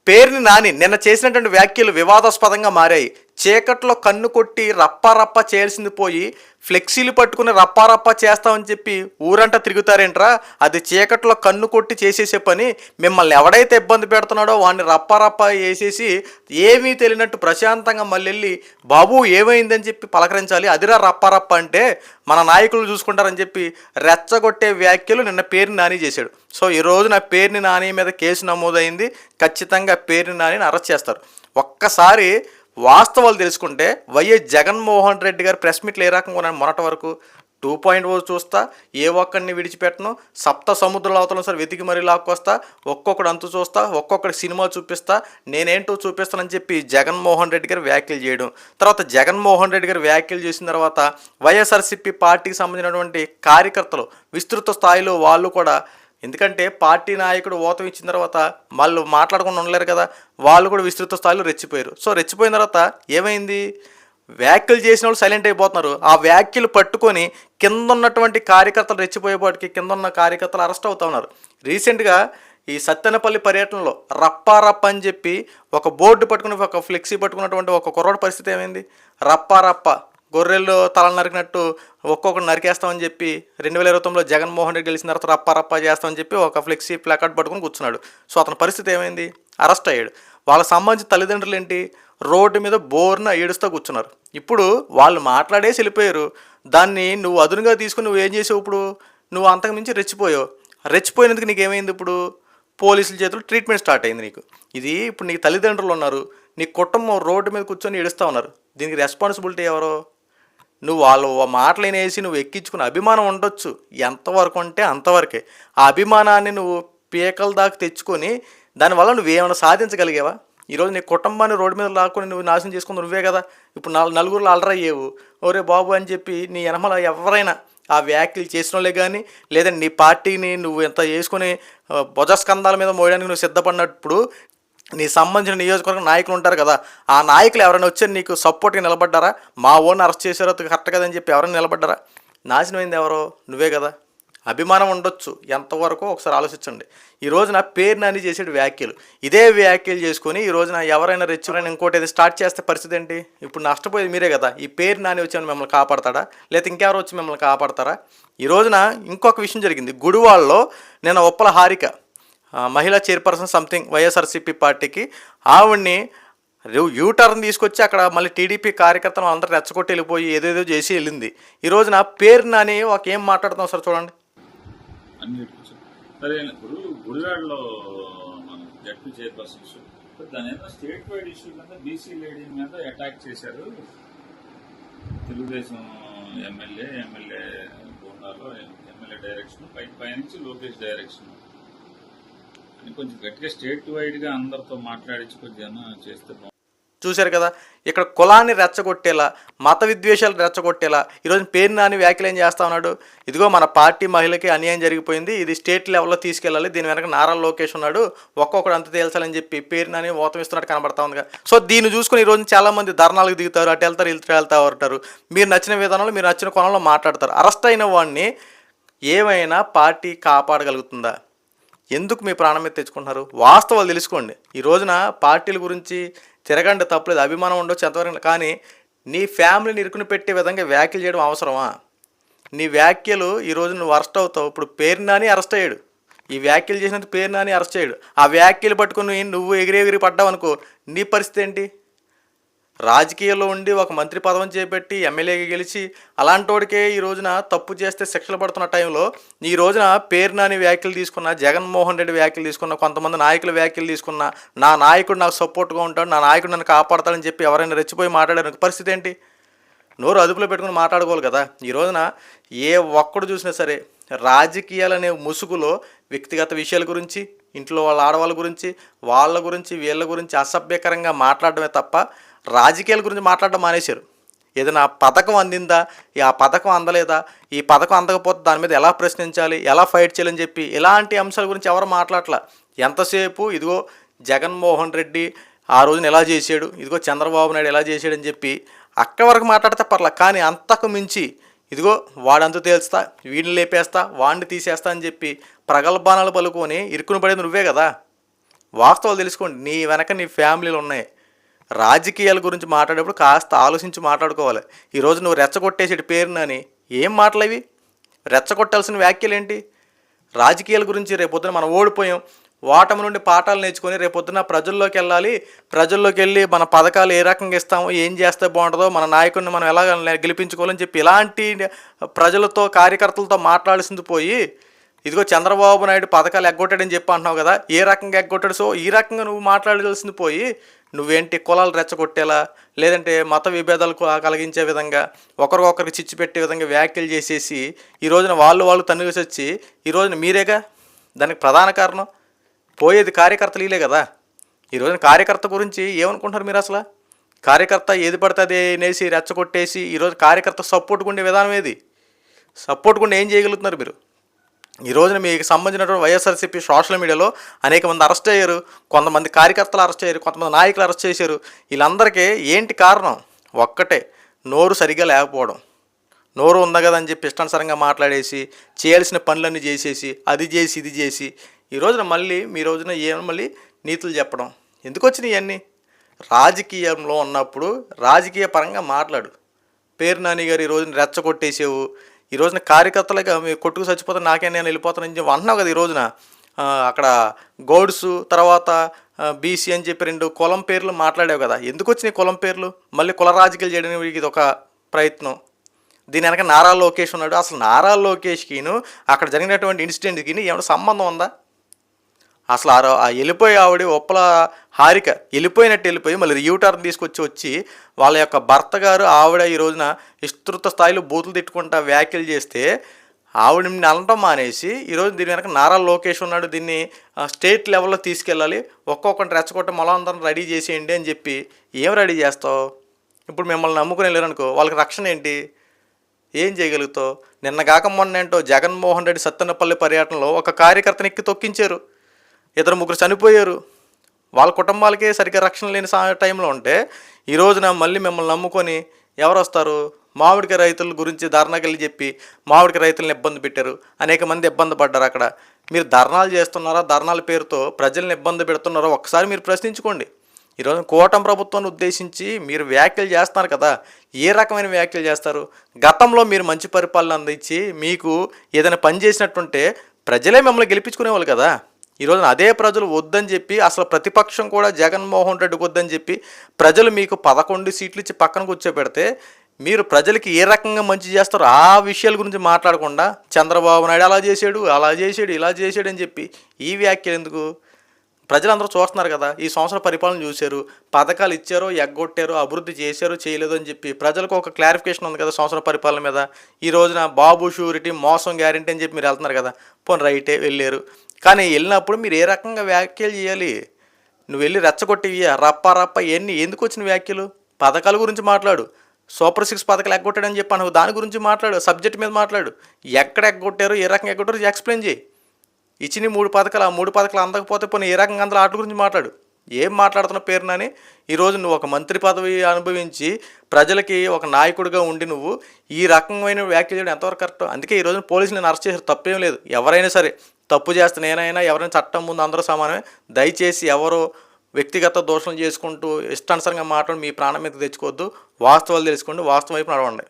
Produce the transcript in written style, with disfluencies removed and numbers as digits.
పేరుని నాని నిన్న చేసినటువంటి వ్యాఖ్యలు వివాదాస్పదంగా మారాయి. చీకట్లో కన్ను కొట్టి రప్పారప్ప చేయాల్సింది పోయి ఫ్లెక్సీలు పట్టుకుని రప్పారప్ప చేస్తామని చెప్పి ఊరంతా తిరుగుతారేంట్రా? అది చీకట్లో కన్ను కొట్టి చేసేసే పని. మిమ్మల్ని ఎవడైతే ఇబ్బంది పెడుతున్నాడో వాడిని రప్పారప్ప వేసేసి ఏమీ తెలియనట్టు ప్రశాంతంగా మళ్ళీ వెళ్ళి బాబు ఏమైందని చెప్పి పలకరించాలి. అదిరా రప్పారప్ప అంటే మన నాయకులు చూసుకుంటారని చెప్పి రెచ్చగొట్టే వ్యాఖ్యలు నిన్న పేరుని నాని చేశాడు. సో ఈరోజు నా పేరుని నాని మీద కేసు నమోదైంది. ఖచ్చితంగా పేరుని నానిని అరెస్ట్ చేస్తారు. ఒక్కసారి వాస్తవాలు తెలుసుకుంటే వైఎస్ జగన్మోహన్ రెడ్డి గారు ప్రెస్ మీట్లు ఏ రకంగా ఉన్నాను మొన్నటి వరకు 2.0 చూస్తా, ఏ ఒక్కడిని విడిచిపెట్టను, సప్త సముద్రాల అవతల సార్ వెతికి మరీ లాక్కొస్తా, ఒక్కొక్కడు అంతు చూస్తా, ఒక్కొక్కటి సినిమా చూపిస్తా, నేనేంటో చూపిస్తానని చెప్పి జగన్మోహన్ రెడ్డి గారు వ్యాఖ్యలు చేయడం. తర్వాత జగన్మోహన్ రెడ్డి గారు వ్యాఖ్యలు చేసిన తర్వాత వైఎస్ఆర్సీపీ పార్టీకి సంబంధించినటువంటి కార్యకర్తలు విస్తృత స్థాయిలో వాళ్ళు కూడా, ఎందుకంటే పార్టీ నాయకుడు ఓతం ఇచ్చిన తర్వాత వాళ్ళు మాట్లాడకుండా ఉండలేరు కదా, వాళ్ళు కూడా విస్తృత స్థాయిలో రెచ్చిపోయారు. సో రెచ్చిపోయిన తర్వాత ఏమైంది, వ్యాఖ్యలు చేసిన వాళ్ళు సైలెంట్ అయిపోతున్నారు. ఆ వ్యాఖ్యలు పట్టుకొని కింద ఉన్నటువంటి కార్యకర్తలు రెచ్చిపోయేపాటికి కింద ఉన్న కార్యకర్తలు అరెస్ట్ అవుతా ఉన్నారు. రీసెంట్గా ఈ సత్తెనపల్లి పర్యటనలో రప్పారప్ప అని చెప్పి ఒక బోర్డు పట్టుకుని ఒక ఫ్లెక్సీ పట్టుకున్నటువంటి ఒక కుర్రోడి పరిస్థితి ఏమైంది, రప్పారప్ప గొర్రెల్లో తల నరికినట్టు ఒక్కొక్కటి నరికేస్తామని చెప్పి 2029లో జగన్మోహన్ రెడ్డి గెలిచిన తర్వాత రప్పారప్ప చేస్తామని చెప్పి ఒక ఫ్లెక్సీ ప్లాకార్డ్ పట్టుకుని కూర్చున్నాడు. సో అతని పరిస్థితి ఏమైంది, అరెస్ట్ అయ్యాడు. వాళ్ళకి సంబంధించిన తల్లిదండ్రులు ఏంటి, రోడ్డు మీద బోర్న ఏడుస్తూ కూర్చున్నారు. ఇప్పుడు వాళ్ళు మాట్లాడేసి వెళ్ళిపోయారు. దాన్ని నువ్వు అదునుగా తీసుకుని నువ్వు ఏం చేసావు, ఇప్పుడు నువ్వు అంతకు మించి రెచ్చిపోయావు. రెచ్చిపోయినందుకు నీకు ఏమైంది, ఇప్పుడు పోలీసుల చేతులు ట్రీట్మెంట్ స్టార్ట్ అయింది నీకు. ఇది ఇప్పుడు నీకు తల్లిదండ్రులు ఉన్నారు, నీ కుటుంబం రోడ్డు మీద కూర్చొని ఏడుస్తూ ఉన్నారు. దీనికి రెస్పాన్సిబిలిటీ ఎవరో? నువ్వు వాళ్ళు మాటలు వేసి నువ్వు ఎక్కించుకున్న అభిమానం ఉండొచ్చు, ఎంతవరకు అంటే అంతవరకే. ఆ అభిమానాన్ని నువ్వు పీకల దాకా తెచ్చుకొని దానివల్ల నువ్వేమైనా సాధించగలిగావా? ఈరోజు నీ కుటుంబాన్ని రోడ్డు మీద లాక్కొని నువ్వు నాశనం చేసుకుని నువ్వే కదా. ఇప్పుడు నలుగురు అలరయ్యేవు, ఓరే బాబు అని చెప్పి నీ వెనమల ఎవరైనా ఆ వ్యాఖ్యలు చేసిన వాళ్ళే కానీ, లేదా నీ పార్టీని నువ్వు ఎంత చేసుకుని భుజస్కంధాల మీద మోయడానికి నువ్వు సిద్ధపడినప్పుడు నీ సంబంధించిన నియోజకవర్గం నాయకులు ఉంటారు కదా, ఆ నాయకులు ఎవరైనా వచ్చి నీకు సపోర్ట్గా నిలబడ్డారా? మా ఓన్ అరెస్ట్ చేశారో కరెక్ట్ కదని చెప్పి ఎవరైనా నిలబడ్డారా? నాశనం అయింది ఎవరో? నువ్వే కదా. అభిమానం ఉండొచ్చు, ఎంతవరకు ఒకసారి ఆలోచించండి. ఈ రోజున పేరు నాని చేసేటి వ్యాఖ్యలు, ఇదే వ్యాఖ్యలు చేసుకొని ఈ రోజున ఎవరైనా రెచ్చిపోయినా ఇంకోటి ఏదో స్టార్ట్ చేస్తే పరిస్థితి ఏంటి? ఇప్పుడు నష్టపోయేది మీరే కదా. ఈ పేరు నాని వచ్చి మిమ్మల్ని కాపాడతాడా, లేకపోతే ఇంకెవరు వచ్చి మిమ్మల్ని కాపాడతారా? ఈ రోజున ఇంకొక విషయం జరిగింది. గుడివాళ్ళలో నేను ఉప్పల హారిక మహిళా చైర్పర్సన్ సంథింగ్ వైఎస్ఆర్సీపీ పార్టీకి, ఆవిడ్ని యూటర్న్ తీసుకొచ్చి అక్కడ మళ్ళీ టీడీపీ కార్యకర్తలు అందరూ రెచ్చగొట్టి వెళ్ళిపోయి ఏదేదో చేసి వెళ్ళింది. ఈ రోజున పేరు నాని ఒక ఏం మాట్లాడుతాం సార్ చూడండి. సరే, ఇప్పుడు గుడివాడలో మన జడ్పీ చైర్పర్సన్ ఇష్యూ, దాని ఏదో స్టేట్ వైడ్ ఇష్యూ మీద బీసీ లేడీ మీద అటాక్ చేశారు. తెలుగుదేశం ఎమ్మెల్యే గోండాలో ఎమ్మెల్యే డైరెక్షన్ పైనుంచి లోకేష్ డైరెక్షన్ అని కొంచెం గట్టిగా స్టేట్ వైడ్గా అందరితో మాట్లాడించి కొంచెం చేస్తే బాగుంటుంది. చూశారు కదా, ఇక్కడ కులాన్ని రెచ్చగొట్టేలా, మత విద్వేషాలు రెచ్చగొట్టేలా ఈరోజు పేరు నాని వ్యాఖ్యలు ఏం చేస్తా ఉన్నాడు. ఇదిగో మన పార్టీ మహిళకి అన్యాయం జరిగిపోయింది, ఇది స్టేట్ లెవెల్లో తీసుకెళ్ళాలి, దీని వెనక నారా లోకేష్ ఉన్నాడు, ఒక్కొక్కడు అంత తేల్చాలని చెప్పి పేరు నాని ఓతమిస్తున్నట్టు కనబడతా ఉంది. సో దీన్ని చూసుకుని ఈరోజు చాలామంది ధర్నాలకు దిగుతారు, అటు వెళ్తారు వెళ్తా ఉంటారు. మీరు నచ్చిన విధానంలో మీరు నచ్చిన కోణంలో మాట్లాడతారు. అరెస్ట్ అయిన వాడిని ఏమైనా పార్టీ కాపాడగలుగుతుందా? ఎందుకు మీ ప్రాణం మీద తెచ్చుకుంటున్నారు? వాస్తవాలు తెలుసుకోండి. ఈ రోజున పార్టీల గురించి తిరగండి, తప్పలేదు, అభిమానం ఉండొచ్చు ఎంతవరకు, కానీ నీ ఫ్యామిలీని ఇరుకుని పెట్టే విధంగా వ్యాఖ్యలు చేయడం అవసరమా? నీ వ్యాఖ్యలు ఈరోజు నువ్వు అరెస్ట్ అవుతావు. ఇప్పుడు పేరు నాని అరెస్ట్ అయ్యాడు, ఈ వ్యాఖ్యలు చేసినందుకు పేరు నాని అరెస్ట్ అయ్యాడు. ఆ వ్యాఖ్యలు పట్టుకుని నువ్వు ఎగిరి పడ్డావు అనుకో, నీ పరిస్థితి ఏంటి? రాజకీయాల్లో ఉండి ఒక మంత్రి పదవిని చేపట్టి ఎమ్మెల్యేగా గెలిచి అలాంటి వాడికే ఈ రోజున తప్పు చేస్తే శిక్షలు పడుతున్న టైంలో ఈ రోజున పేరు నాని వ్యాఖ్యలు తీసుకున్న, జగన్మోహన్ రెడ్డి వ్యాఖ్యలు తీసుకున్న, కొంతమంది నాయకుల వ్యాఖ్యలు తీసుకున్న, నా నాయకుడు నాకు సపోర్ట్గా ఉంటాడు, నా నాయకుడు నన్ను కాపాడతాడని చెప్పి ఎవరైనా రెచ్చిపోయి మాట్లాడారు పరిస్థితి ఏంటి? నోరు అదుపులో పెట్టుకుని మాట్లాడుకోవాలి కదా. ఈ రోజున ఏ ఒక్కడు చూసినా సరే రాజకీయాలనే ముసుగులో వ్యక్తిగత విషయాల గురించి, ఇంట్లో వాళ్ళ ఆడవాళ్ళ గురించి, వీళ్ళ గురించి అసభ్యకరంగా మాట్లాడడమే తప్ప రాజకీయాల గురించి మాట్లాడడం మానేశారు. ఏదైనా పథకం అందిందా, ఆ పథకం అందలేదా, ఈ పథకం అందకపోతే దాని మీద ఎలా ప్రశ్నించాలి, ఎలా ఫైట్ చేయాలని చెప్పి ఇలాంటి అంశాల గురించి ఎవరు మాట్లాడలే. ఎంతసేపు ఇదిగో జగన్మోహన్ రెడ్డి ఆ రోజున ఎలా చేశాడు, ఇదిగో చంద్రబాబు నాయుడు ఎలా చేశాడని చెప్పి అక్కడి వరకు మాట్లాడితే పర్లే. కానీ అంతకు మించి ఇదిగో వాడంతా తేల్స్తా, వీడిని లేపేస్తా, వాడిని తీసేస్తా అని చెప్పి ప్రగల్భానాలు పలుకొని ఇరుకుని పడేది నువ్వే కదా. వాస్తవాలు తెలుసుకోండి. నీ వెనక నీ ఫ్యామిలీలు ఉన్నాయి. రాజకీయాల గురించి మాట్లాడేటప్పుడు కాస్త ఆలోచించి మాట్లాడుకోవాలి. ఈరోజు నువ్వు రెచ్చగొట్టేసేటి పేరునని ఏం మాటలు ఇవి? రెచ్చగొట్టాల్సిన వ్యాఖ్యలు ఏంటి? రాజకీయాల గురించి రేపొద్దున మనం ఓడిపోయాం, ఓటమి నుండి పాఠాలు నేర్చుకొని రేపొద్దున ప్రజల్లోకి వెళ్ళాలి. ప్రజల్లోకి వెళ్ళి మన పథకాలు ఏ రకంగా ఇస్తామో, ఏం చేస్తే బాగుంటుందో, మన నాయకుడిని మనం ఎలా గెలిపించుకోవాలని చెప్పి ఇలాంటి ప్రజలతో కార్యకర్తలతో మాట్లాడాల్సింది పోయి ఇదిగో చంద్రబాబు నాయుడు పథకాలు ఎగ్గొట్టాడని చెప్పి అంటున్నావు కదా, ఏ రకంగా ఎగ్గొట్టాడు? సో ఈ రకంగా నువ్వు మాట్లాడాల్సింది పోయి నువ్వేంటి కులాలు రెచ్చగొట్టేలా, లేదంటే మత విభేదాలు కలిగించే విధంగా, ఒకరికొకరికి చిచ్చు పెట్టే విధంగా వ్యాఖ్యలు చేసేసి ఈ రోజున వాళ్ళు తన్నుసి వచ్చి ఈ రోజున మీరేగా దానికి ప్రధాన కారణం. పోయేది కార్యకర్తలు ఇలే కదా. ఈ రోజున కార్యకర్త గురించి ఏమనుకుంటున్నారు మీరు? అసలు కార్యకర్త ఏది పడితే అది నేసి రెచ్చగొట్టేసి ఈరోజు కార్యకర్త సపోర్ట్గా ఉండే విధానం ఏది? సపోర్ట్గా ఉండి ఏం చేయగలుగుతున్నారు మీరు? ఈ రోజున మీకు సంబంధించినటువంటి వైఎస్ఆర్సీపీ సోషల్ మీడియాలో అనేక మంది అరెస్ట్ అయ్యారు, కొంతమంది కార్యకర్తలు అరెస్ట్ అయ్యారు, కొంతమంది నాయకులు అరెస్ట్ చేశారు. వీళ్ళందరికీ ఏంటి కారణం? ఒక్కటే, నోరు సరిగ్గా లేకపోవడం. నోరు ఉంది కదా అని చెప్పి ఇష్టానుసారంగా మాట్లాడేసి చేయాల్సిన పనులన్నీ చేసేసి అది చేసి ఇది చేసి ఈ రోజున మళ్ళీ మీ రోజున మళ్ళీ నీతులు చెప్పడం ఎందుకు వచ్చినాయి? ఇవన్నీ రాజకీయంలో ఉన్నప్పుడు రాజకీయ పరంగా మాట్లాడు. పేరు నాని గారు ఈ రోజున రెచ్చగొట్టేసావు, ఈ రోజున కార్యకర్తలుగా మీరు కొట్టుకు చచ్చిపోతే నేను వెళ్ళిపోతానని చెప్పి అంటున్నావు కదా. ఈ రోజున అక్కడ గౌడ్స్ తర్వాత బీసీ అని చెప్పి 2 కులం పేర్లు మాట్లాడావు కదా. ఎందుకు వచ్చినాయి కులం పేర్లు? మళ్ళీ కుల రాజకీయాలు చేయడానికి ఇది ఒక ప్రయత్నం. దీని వెనక నారా లోకేష్ ఉన్నాడు. అసలు నారా లోకేష్కిను అక్కడ జరిగినటువంటి ఇన్సిడెంట్కి ఏమైనా సంబంధం ఉందా? అసలు ఆ వెళ్ళిపోయి ఆవిడ ఉప్పల హారిక వెళ్ళిపోయి మళ్ళీ యూటర్న్ తీసుకొచ్చి వాళ్ళ యొక్క భర్త గారు ఆవిడ ఈ రోజున విస్తృత స్థాయిలో బూతులు తిట్టుకుంటా వ్యాఖ్యలు చేస్తే ఆవిడని అనటం మానేసి ఈరోజు దీని వెనక నారా లోకేష్ ఉన్నాడు, దీన్ని స్టేట్ లెవెల్లో తీసుకెళ్ళాలి, ఒక్కొక్కటి రెచ్చగొట్ట మొలందరం రెడీ చేసేయండి అని చెప్పి ఏం రెడీ చేస్తావు? ఇప్పుడు మిమ్మల్ని నమ్ముకుని వెళ్ళారనుకో, వాళ్ళకి రక్షణ ఏంటి? ఏం చేయగలుగుతావు? నిన్న కాక మొన్న ఏంటో జగన్మోహన్ రెడ్డి సత్తెనపల్లి పర్యటనలో ఒక కార్యకర్తని ఎక్కి తొక్కించారు, 2-3 చనిపోయారు. వాళ్ళ కుటుంబాలకే సరిగ్గా రక్షణ లేని టైంలో ఉంటే ఈ రోజున మళ్ళీ మిమ్మల్ని నమ్ముకొని ఎవరు వస్తారు? మామిడికాయ రైతుల గురించి ధర్నాకి వెళ్ళి చెప్పి మామిడికాయ రైతులను ఇబ్బంది పెట్టారు, అనేక మంది ఇబ్బంది పడ్డారు. అక్కడ మీరు ధర్నాలు చేస్తున్నారా? ధర్నాల పేరుతో ప్రజల్ని ఇబ్బంది పెడుతున్నారో ఒక్కసారి మీరు ప్రశ్నించుకోండి. ఈరోజు కూటమి ప్రభుత్వాన్ని ఉద్దేశించి మీరు వ్యాఖ్యలు చేస్తున్నారు కదా, ఏ రకమైన వ్యాఖ్యలు చేస్తారు? గతంలో మీరు మంచి పరిపాలన అందించి మీకు ఏదైనా పని చేసినట్టుంటే ప్రజలే మిమ్మల్ని గెలిపించుకునేవాళ్ళు కదా. ఈరోజు అదే ప్రజలు వద్దని చెప్పి అసలు ప్రతిపక్షం కూడా జగన్మోహన్ రెడ్డికి వద్దని చెప్పి ప్రజలు మీకు 11 సీట్లు ఇచ్చి పక్కన కూర్చోబెడితే మీరు ప్రజలకి ఏ రకంగా మంచి చేస్తారో ఆ విషయాల గురించి మాట్లాడకుండా చంద్రబాబు నాయుడు అలా చేశాడు ఇలా చేశాడు అని చెప్పి ఈ వ్యాఖ్యలు ఎందుకు? ప్రజలందరూ చూస్తున్నారు కదా, ఈ సంవత్సరం పరిపాలన చూశారు, పథకాలు ఇచ్చారో ఎగ్గొట్టారో అభివృద్ధి చేశారో చేయలేదో అని చెప్పి ప్రజలకు ఒక క్లారిఫికేషన్ ఉంది కదా సంవత్సరం పరిపాలన మీద. ఈ రోజున బాబు షూరిటీ మోసం గ్యారెంటీ అని చెప్పి మీరు వెళ్తున్నారు కదా, పోనీ రైటే వెళ్ళారు, కానీ వెళ్ళినప్పుడు మీరు ఏ రకంగా వ్యాఖ్యలు చేయాలి? నువ్వు వెళ్ళి రెచ్చగొట్టి రప్ప ఇవన్నీ ఎందుకు వచ్చిన వ్యాఖ్యలు? పథకాల గురించి మాట్లాడు. సూపర్ 6 పథకాలు ఎగ్గొట్టాడని చెప్పాను, దాని గురించి మాట్లాడు, సబ్జెక్ట్ మీద మాట్లాడు. ఎక్కడ ఎగ్గొట్టారు, ఏ రకంగా ఎగ్గొట్టారు ఎక్స్ప్లెయిన్ చేయి. ఇచ్చిన 3 పథకాలు, ఆ 3 పథకాలు అందకపోతే పోనీ ఏ రకంగా అందులో వాటి గురించి మాట్లాడు. ఏం మాట్లాడుతున్న పేరునని ఈరోజు నువ్వు ఒక మంత్రి పదవి అనుభవించి ప్రజలకి ఒక నాయకుడిగా ఉండి నువ్వు ఈ రకమైన వ్యాఖ్యలు చేయడం ఎంతవరకు కరెక్ట్? అందుకే ఈరోజు పోలీసులను అరెస్ట్ చేశారు, తప్పేం లేదు. ఎవరైనా సరే తప్పు చేస్తే నేనైనా ఎవరైనా చట్టం ముందు అందరూ సమానమే. దయచేసి ఎవరో వ్యక్తిగత దోషం చేసుకుంటూ ఇష్టానుసారంగా మాట్లాడి మీ ప్రాణం మీద తెచ్చుకోవద్దు. వాస్తవాలు తెలుసుకోండి, వాస్తవం వైపు నడవండి.